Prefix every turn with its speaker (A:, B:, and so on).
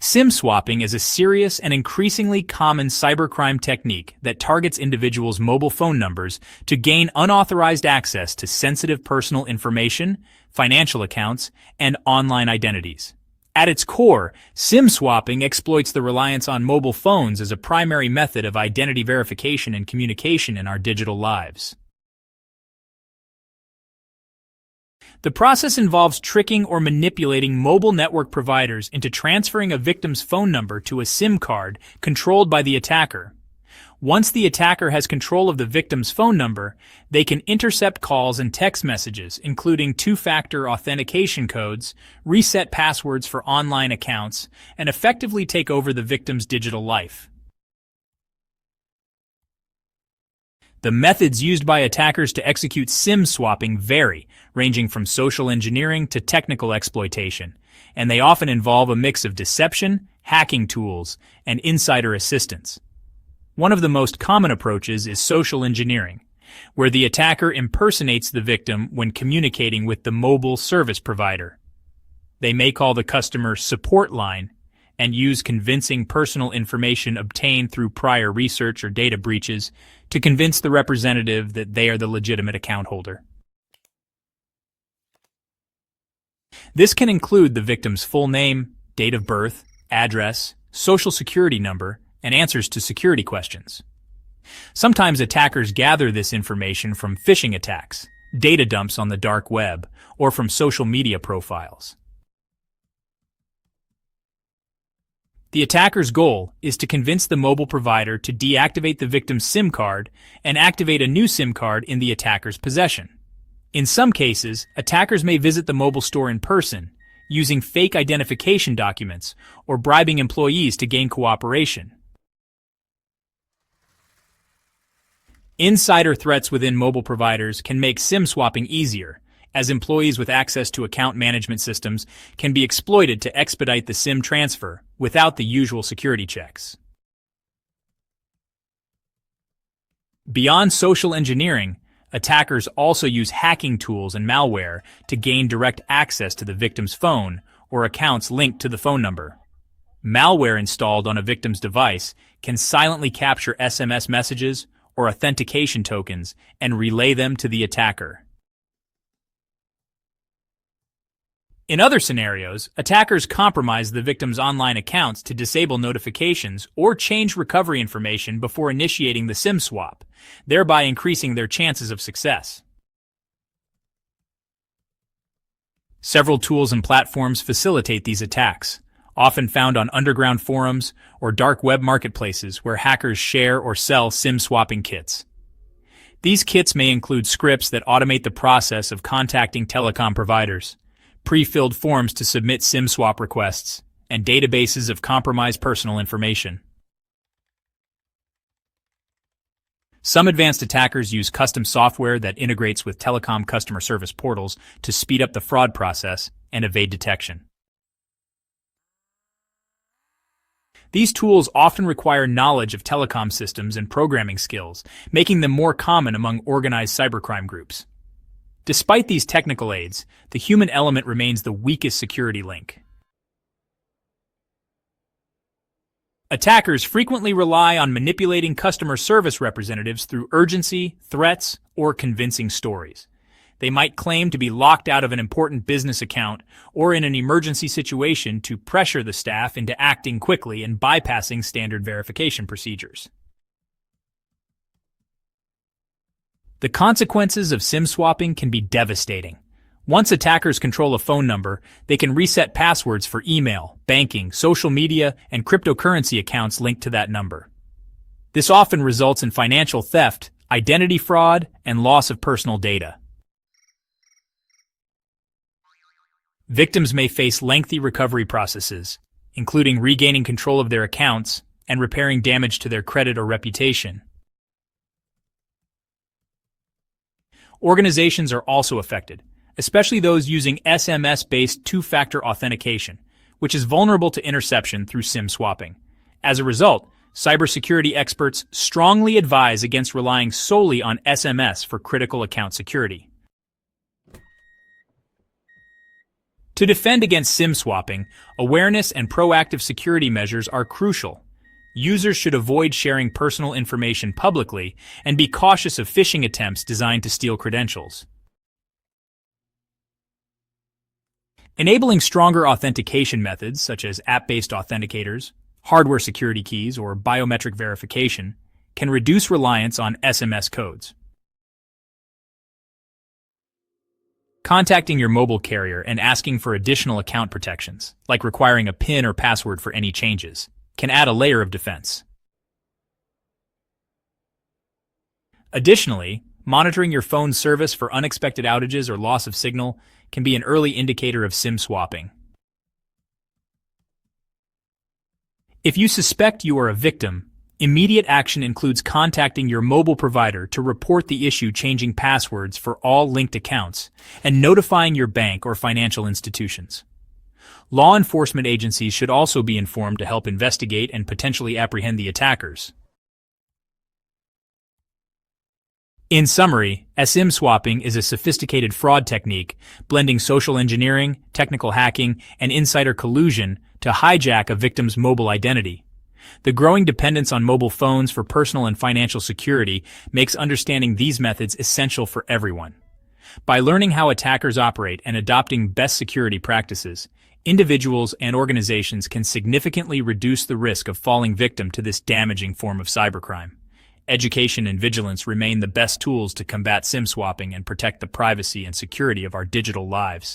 A: SIM swapping is a serious and increasingly common cybercrime technique that targets individuals' mobile phone numbers to gain unauthorized access to sensitive personal information, financial accounts, and online identities. At its core, SIM swapping exploits the reliance on mobile phones as a primary method of identity verification and communication in our digital lives. The process involves tricking or manipulating mobile network providers into transferring a victim's phone number to a SIM card controlled by the attacker. Once the attacker has control of the victim's phone number, they can intercept calls and text messages, including two-factor authentication codes, reset passwords for online accounts, and effectively take over the victim's digital life. The methods used by attackers to execute SIM swapping vary, ranging from social engineering to technical exploitation, and they often involve a mix of deception, hacking tools, and insider assistance. One of the most common approaches is social engineering, where the attacker impersonates the victim when communicating with the mobile service provider. They may call the customer support line and use convincing personal information obtained through prior research or data breaches to convince the representative that they are the legitimate account holder. This can include the victim's full name, date of birth, address, social security number, and answers to security questions. Sometimes attackers gather this information from phishing attacks, data dumps on the dark web, or from social media profiles. The attacker's goal is to convince the mobile provider to deactivate the victim's SIM card and activate a new SIM card in the attacker's possession. In some cases, attackers may visit the mobile store in person, using fake identification documents or bribing employees to gain cooperation. Insider threats within mobile providers can make SIM swapping easier, as employees with access to account management systems can be exploited to expedite the SIM transfer without the usual security checks. Beyond social engineering, attackers also use hacking tools and malware to gain direct access to the victim's phone or accounts linked to the phone number. Malware installed on a victim's device can silently capture SMS messages or authentication tokens and relay them to the attacker. In other scenarios, attackers compromise the victim's online accounts to disable notifications or change recovery information before initiating the SIM swap, thereby increasing their chances of success. Several tools and platforms facilitate these attacks, often found on underground forums or dark web marketplaces where hackers share or sell SIM swapping kits. These kits may include scripts that automate the process of contacting telecom providers, pre-filled forms to submit SIM swap requests, and databases of compromised personal information. Some advanced attackers use custom software that integrates with telecom customer service portals to speed up the fraud process and evade detection. These tools often require knowledge of telecom systems and programming skills, making them more common among organized cybercrime groups. Despite these technical aids, the human element remains the weakest security link. Attackers frequently rely on manipulating customer service representatives through urgency, threats, or convincing stories. They might claim to be locked out of an important business account or in an emergency situation to pressure the staff into acting quickly and bypassing standard verification procedures. The consequences of SIM swapping can be devastating. Once attackers control a phone number, they can reset passwords for email, banking, social media, and cryptocurrency accounts linked to that number. This often results in financial theft, identity fraud, and loss of personal data. Victims may face lengthy recovery processes, including regaining control of their accounts and repairing damage to their credit or reputation. Organizations are also affected, especially those using SMS-based two-factor authentication, which is vulnerable to interception through SIM swapping. As a result, cybersecurity experts strongly advise against relying solely on SMS for critical account security. To defend against SIM swapping, awareness and proactive security measures are crucial. Users should avoid sharing personal information publicly and be cautious of phishing attempts designed to steal credentials. Enabling stronger authentication methods, such as app-based authenticators, hardware security keys, or biometric verification, can reduce reliance on SMS codes. Contacting your mobile carrier and asking for additional account protections, like requiring a PIN or password for any changes, can add a layer of defense. Additionally, monitoring your phone's service for unexpected outages or loss of signal can be an early indicator of SIM swapping. If you suspect you are a victim, immediate action includes contacting your mobile provider to report the issue, changing passwords for all linked accounts, and notifying your bank or financial institutions. Law enforcement agencies should also be informed to help investigate and potentially apprehend the attackers. In summary, SIM swapping is a sophisticated fraud technique blending social engineering, technical hacking, and insider collusion to hijack a victim's mobile identity. The growing dependence on mobile phones for personal and financial security makes understanding these methods essential for everyone. By learning how attackers operate and adopting best security practices, individuals and organizations can significantly reduce the risk of falling victim to this damaging form of cybercrime. Education and vigilance remain the best tools to combat SIM swapping and protect the privacy and security of our digital lives.